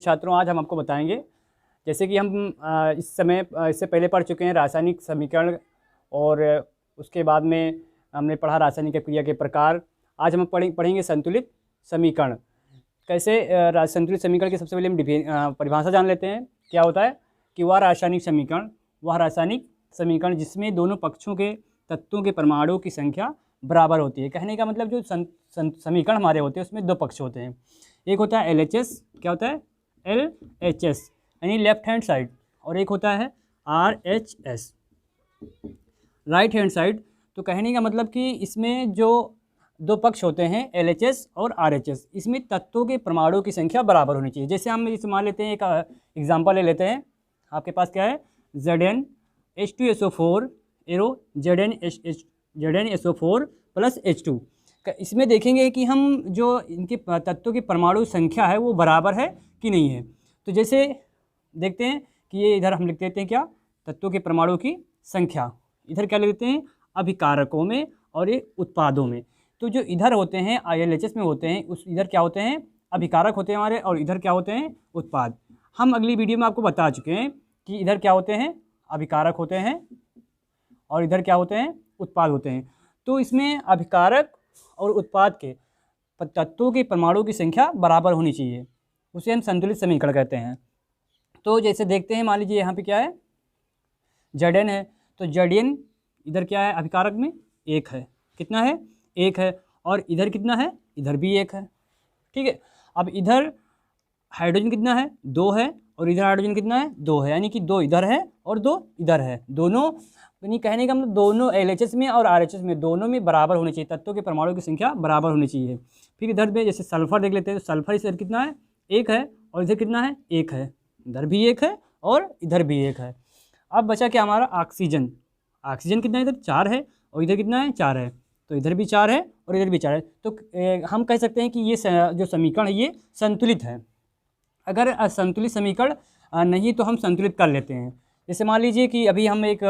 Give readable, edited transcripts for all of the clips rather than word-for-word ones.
छात्रों, आज हम आपको बताएंगे जैसे कि हम इससे पहले पढ़ चुके हैं रासायनिक समीकरण और उसके बाद में हमने पढ़ा रासायनिक क्रिया के प्रकार। आज हम पढ़ेंगे संतुलित समीकरण। कैसे संतुलित समीकरण की सबसे पहले हम परिभाषा जान लेते हैं। क्या होता है कि वह रासायनिक समीकरण जिसमें दोनों पक्षों के तत्वों के परमाणुओं की संख्या बराबर होती है। कहने का मतलब जो समीकरण हमारे होते हैं उसमें दो पक्ष होते हैं। एक होता है LHS, क्या होता है LHS यानी लेफ्ट हैंड साइड, और एक होता है RHS राइट हैंड साइड। तो कहने का मतलब कि इसमें जो दो पक्ष होते हैं LHS और RHS, इसमें तत्वों के परमाणुओं की संख्या बराबर होनी चाहिए। जैसे हम मान लेते हैं, एक एग्जांपल ले लेते हैं। आपके पास क्या है ZnH2SO4 arrow ZnSO4 plus H2। इसमें देखेंगे कि हम जो इनके तत्वों की परमाणु संख्या है वो बराबर है कि नहीं है। तो जैसे देखते हैं कि ये इधर हम लिख देते हैं क्या, तत्वों के परमाणु की संख्या। इधर क्या लिख देते हैं, अभिकारकों में और ये उत्पादों में। तो जो इधर होते हैं LHS में होते हैं, उस इधर क्या होते हैं, अभिकारक होते हैं हमारे, और इधर क्या होते हैं, उत्पाद। हम अगली वीडियो में आपको बता चुके हैं कि इधर क्या होते हैं, अभिकारक होते हैं, और इधर क्या होते हैं, उत्पाद होते हैं। तो इसमें अभिकारक और उत्पाद के तत्वों के परमाणु की संख्या बराबर होनी चाहिए, उसे हम संतुलित समीकरण कहते हैं। तो जैसे देखते हैं, मान लीजिए यहाँ पे क्या है, Zn है, तो Zn इधर क्या है, अभिकारक में 1 है। कितना है, 1 है। और इधर कितना है, इधर भी 1 है। ठीक है। अब इधर हाइड्रोजन कितना है, 2 है, और इधर हाइड्रोजन कितना है, 2 है। यानी कि 2 इधर है और 2 इधर है। दोनों, यानी कहने का मतलब दोनों LHS में और RHS में दोनों में बराबर होनी चाहिए, तत्वों के परमाणु की संख्या बराबर होनी चाहिए। फिर इधर में जैसे सल्फर देख लेते हैं, तो सल्फर इधर कितना है, 1 है, और इधर कितना है, 1 है। इधर भी 1 है और इधर भी 1 है। अब बचा क्या हमारा, ऑक्सीजन। ऑक्सीजन कितना है, इधर 4 है, और इधर कितना है, 4 है। तो इधर भी 4 है और इधर भी 4 है। तो हम कह सकते हैं कि ये जो समीकरण है ये संतुलित है। अगर असंतुलित समीकरण नहीं तो हम संतुलित कर लेते हैं। जैसे मान लीजिए कि अभी हम एक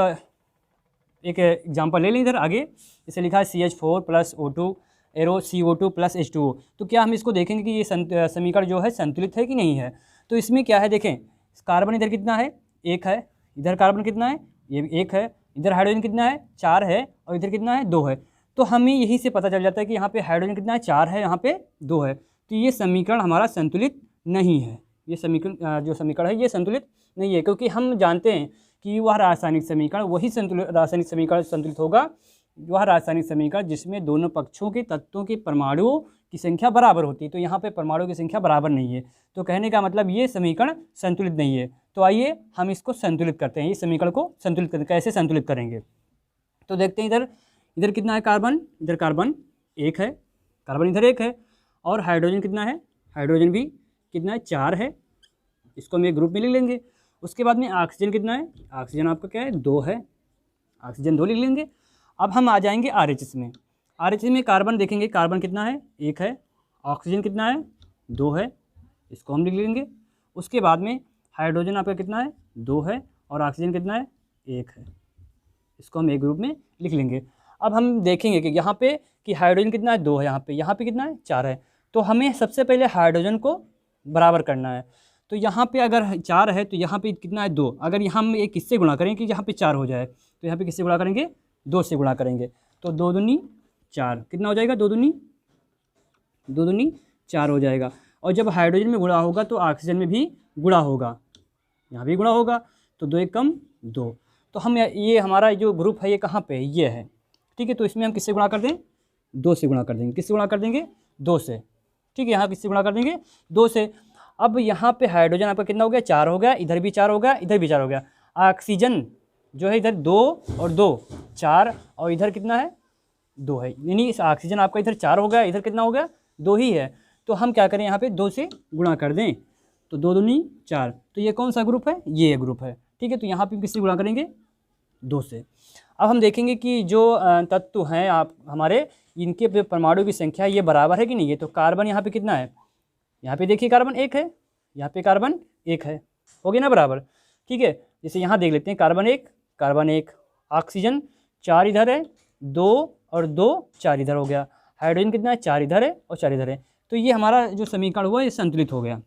एग्जांपल ले लें। इधर आगे इसे लिखा है CH4 plus O2 arrow CO2 plus H2O। तो क्या हम इसको देखेंगे कि ये समीकरण जो है संतुलित है कि नहीं है। तो इसमें क्या है, देखें, कार्बन इधर कितना है, 1 है। इधर कार्बन कितना है, ये 1 है। इधर हाइड्रोजन कितना है, 4 है, और इधर कितना है, 2 है। तो हमें यही से पता चल जाता है कि यहाँ पे हाइड्रोजन कितना है, 4 है, यहाँ पे 2 है। तो ये समीकरण हमारा संतुलित नहीं है। ये समीकरण जो समीकरण है ये संतुलित नहीं है, क्योंकि हम जानते हैं कि वह रासायनिक समीकरण वही रासायनिक समीकरण संतुलित होगा, वह रासायनिक समीकरण जिसमें दोनों पक्षों के तत्वों के परमाणुओं की संख्या बराबर होती है। तो यहाँ पे परमाणुओं की संख्या बराबर नहीं है, तो कहने का मतलब ये समीकरण संतुलित नहीं है। तो आइए हम इसको संतुलित करते हैं, इस समीकरण को संतुलित करते, कैसे संतुलित करेंगे। तो देखते हैं, इधर कितना है कार्बन, इधर कार्बन 1 है, कार्बन इधर 1 है, और हाइड्रोजन कितना है, हाइड्रोजन भी कितना है, 4 है। इसको हम एक ग्रुप में लिख लेंगे। उसके बाद में ऑक्सीजन कितना है, ऑक्सीजन आपका क्या है, 2 है, ऑक्सीजन 2 लिख लेंगे। अब हम आ जाएंगे RHS में। RHS में कार्बन देखेंगे, कार्बन कितना है, 1 है, ऑक्सीजन कितना है, 2 है, इसको हम लिख लेंगे। उसके बाद में हाइड्रोजन आपका कितना है, 2 है, और ऑक्सीजन कितना है, 1 है, इसको हम एक ग्रुप में लिख लेंगे। अब हम देखेंगे कि यहाँ पे कि हाइड्रोजन कितना है, 2 है, यहाँ पे कितना है, 4 है। तो हमें सबसे पहले हाइड्रोजन को बराबर करना है। तो यहाँ पे अगर 4 है तो यहाँ पे कितना है, 2। अगर यहाँ हम एक किससे गुणा करें कि यहाँ पे 4 हो जाए, तो यहाँ पे किससे गुणा करेंगे, 2 से गुणा करेंगे। तो 2 दूनी 4 कितना हो जाएगा, 2 दूनी 4 हो जाएगा। और जब हाइड्रोजन में गुणा होगा तो ऑक्सीजन में भी गुणा होगा, यहाँ भी गुणा होगा, तो 2 कम 2। तो हम ये हमारा जो ग्रुप है ये कहाँ पे, ये है। ठीक है। तो इसमें हम किससे गुणा कर दें, 2 से गुणा कर देंगे। किससे गुणा कर देंगे, 2 से। ठीक है, यहाँ किससे गुणा कर देंगे, 2 से। अब यहाँ पे हाइड्रोजन आपका कितना हो गया, 4 हो गया, इधर भी 4 हो गया, इधर भी 4 हो गया। ऑक्सीजन जो है इधर 2 और 2 4, और इधर कितना है, 2 है। यानी इस ऑक्सीजन आपका इधर 4 हो गया, इधर कितना हो गया, 2 ही है। तो हम क्या करें, यहाँ पे 2 से गुणा कर दें, तो 2 दूनी 4। तो ये कौन सा ग्रुप है, ये ग्रुप है। ठीक है। तो यहाँ पे किससे गुणा करेंगे, 2 से। अब हम देखेंगे कि जो तत्व हैं आप हमारे, इनके परमाणु की संख्या ये बराबर है कि नहीं है। तो कार्बन यहाँ पे कितना है, यहाँ पे देखिए कार्बन 1 है, यहाँ पे कार्बन 1 है, हो गया ना बराबर। ठीक है। जैसे यहाँ देख लेते हैं, कार्बन 1, ऑक्सीजन 4 इधर है, 2 और 2 4 इधर हो गया। हाइड्रोजन कितना है, 4 इधर है और 4 इधर है। तो ये हमारा जो समीकरण हुआ ये संतुलित हो गया।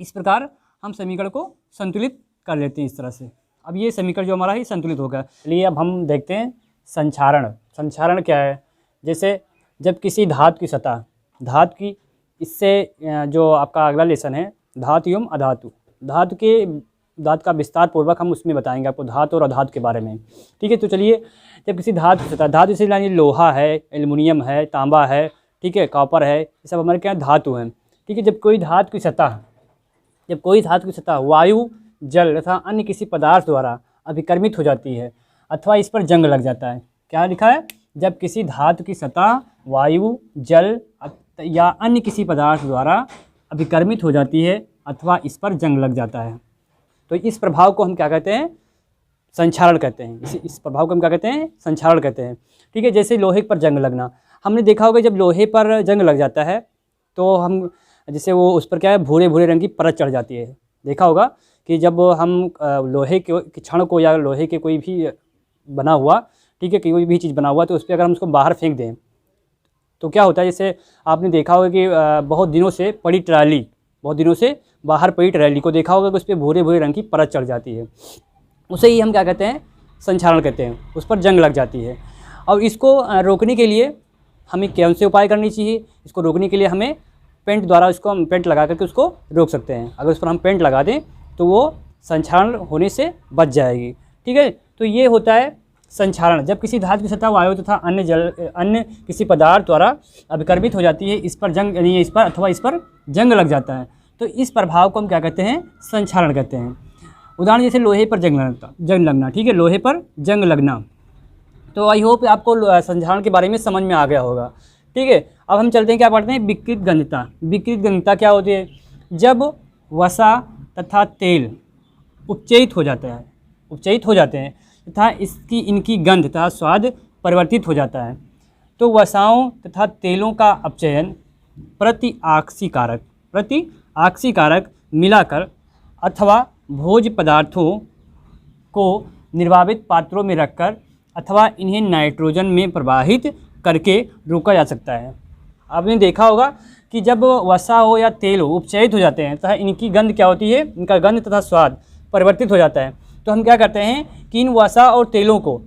इस प्रकार हम समीकरण को संतुलित कर लेते हैं इस तरह से। अब ये समीकरण जो हमारा है संतुलित होगा। चलिए अब हम देखते हैं संक्षारण। संक्षारण क्या है? जैसे जब किसी धातु की सतह, धातु की, इससे जो आपका अगला लेसन है धातु एवं अधातु, धातु का विस्तार पूर्वक हम उसमें बताएंगे आपको धातु और अधातु के बारे में। ठीक है, तो चलिए जब किसी धातु की सतह, धातु से यानी लोहा है, एल्युमिनियम है, तांबा है, ठीक है, कॉपर है, ये सब हमारे क्या धातु हैं। ठीक है, जब कोई धातु की सतह वायु, जल तथा अन्य किसी पदार्थ द्वारा अभिकर्मित हो जाती है अथवा इस पर जंग लग जाता है। क्या लिखा है? जब किसी धातु की सतह वायु, जल या अन्य किसी पदार्थ द्वारा अभिकर्मित हो जाती है अथवा इस पर जंग लग जाता है, तो इस प्रभाव को हम क्या कहते हैं? संक्षारण कहते हैं। इस प्रभाव को हम क्या कहते हैं? संक्षारण कहते हैं। ठीक है, जैसे लोहे पर जंग लगना, हमने देखा होगा जब लोहे पर जंग लग जाता है तो हम जैसे वो उस पर क्या है, भूरे भूरे रंग की परत चढ़ जाती है। देखा होगा कि जब हम लोहे के क्षण को या लोहे के कोई भी बना हुआ, ठीक है, कोई भी चीज़ बना हुआ, तो उस पर अगर हम उसको बाहर फेंक दें तो क्या होता है? जैसे आपने देखा होगा कि बहुत दिनों से बाहर पड़ी ट्रैली को देखा होगा कि उस पर भूरे भूरे रंग की परत चढ़ जाती है, उसे ही हम क्या कहते हैं? संक्षारण कहते हैं। उस पर जंग लग जाती है। और इसको रोकने के लिए हमें कौन से उपाय करनी चाहिए? इसको रोकने के लिए हमें पेंट द्वारा, इसको हम पेंट लगा करके उसको रोक सकते हैं। अगर उस पर हम पेंट लगा दें तो वो संक्षारण होने से बच जाएगी। ठीक है, तो ये होता है संक्षारण। जब किसी धातु की सतह वायु तथा अन्य किसी पदार्थ द्वारा अभिकर्मित हो जाती है, इस पर जंग यानी इस पर अथवा इस पर जंग लग जाता है, तो इस प्रभाव को हम क्या कहते हैं? संक्षारण कहते हैं। उदाहरण जैसे लोहे पर जंग लगना। ठीक है, लोहे पर जंग लगना। तो आई होप आपको संक्षारण के बारे में समझ में आ गया होगा। ठीक है, अब हम चलते हैं, क्या पढ़ते हैं? विकृत गंधता। विकृत गंधता क्या होती है? जब वसा तथा तेल उपचयित हो जाते हैं तथा इनकी गंध तथा स्वाद परिवर्तित हो जाता है, तो वसाओं तथा तेलों का अपचयन प्रतिआक्सीकारक मिलाकर अथवा भोज्य पदार्थों को निर्वापित पात्रों में रखकर अथवा इन्हें नाइट्रोजन में प्रवाहित करके रोका जा सकता है। आपने देखा होगा कि जब वसा हो या तेल हो उपचयित हो जाते हैं तथा इनकी गंध क्या होती है? इनका गंध तथा स्वाद परिवर्तित हो जाता है, तो हम क्या करते हैं कि इन वसा और तेलों को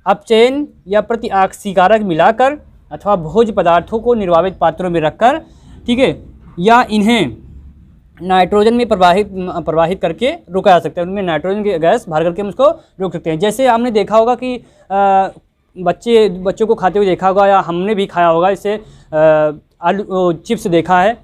अपचयन या प्रतिआक्सीकारक मिलाकर अथवा भोज्य पदार्थों को निर्वापित पात्रों में रखकर, ठीक है, या इन्हें नाइट्रोजन में प्रवाहित करके रोका जा सकता है। उनमें नाइट्रोजन की गैस भर करके हम उसको रोक सकते हैं। जैसे हमने देखा होगा कि बच्चों को खाते हुए देखा होगा या हमने भी खाया होगा, इससे आलू चिप्स देखा है,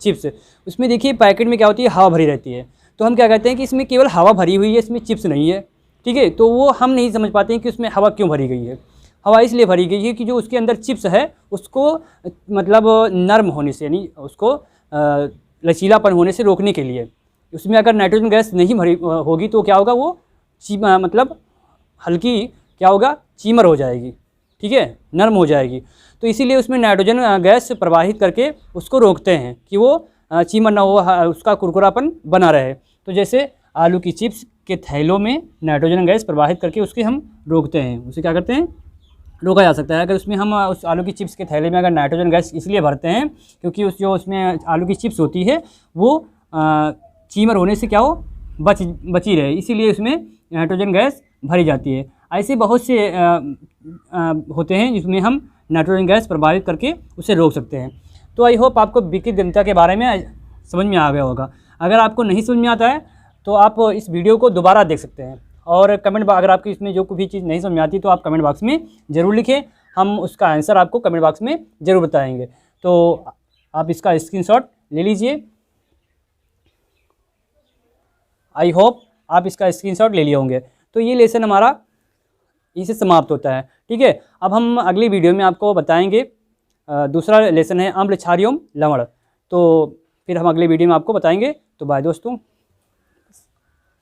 चिप्स, उसमें देखिए पैकेट में क्या होती है? हवा भरी रहती है। तो हम क्या कहते हैं कि इसमें केवल हवा भरी हुई है, इसमें चिप्स नहीं है। ठीक है, तो वो हम नहीं समझ पाते हैं कि उसमें हवा क्यों भरी गई है। हवा इसलिए भरी गई है कि जो उसके अंदर चिप्स है उसको मतलब नरम होने से, यानी उसको लचीलापन होने से रोकने के लिए। उसमें अगर नाइट्रोजन गैस नहीं भरी होगी तो क्या होगा? वो मतलब हल्की क्या होगा? चीमर हो जाएगी। ठीक है, नरम हो जाएगी। तो इसीलिए उसमें नाइट्रोजन गैस प्रवाहित करके उसको रोकते हैं कि वो चीमर ना हो, उसका कुरकुरापन बना रहे। तो जैसे आलू की चिप्स के थैलों में नाइट्रोजन गैस प्रवाहित करके उसके हम रोकते हैं, उसे क्या करते हैं? रोका जा सकता है। अगर उसमें हम उस आलू की चिप्स के थैले में अगर नाइट्रोजन गैस इसलिए भरते हैं क्योंकि उसमें आलू की चिप्स होती है वो चीमर होने से क्या हो? बची रहे, इसीलिए उसमें नाइट्रोजन गैस भरी जाती है। ऐसे बहुत से होते हैं जिसमें हम नाइट्रोजन गैस प्रभावित करके उसे रोक सकते हैं। तो आई होप आपको विकृत गंधता के बारे में समझ में आ गया होगा। अगर आपको नहीं समझ में आता है तो आप इस वीडियो को दोबारा देख सकते हैं और अगर आपकी इसमें जो कोई भी चीज़ नहीं समझ में आती तो आप कमेंट बॉक्स में ज़रूर लिखें, हम उसका आंसर आपको कमेंट बॉक्स में ज़रूर बताएंगे। तो आप इसका स्क्रीनशॉट ले लीजिए। आई होप आप इसका स्क्रीनशॉट ले लिए होंगे। तो ये लेसन हमारा इसे समाप्त होता है। ठीक है, अब हम अगली वीडियो में आपको बताएंगे दूसरा लेसन है अम्ल, क्षार एवं लवण। तो फिर हम अगले वीडियो में आपको बताएंगे। तो बाय दोस्तों।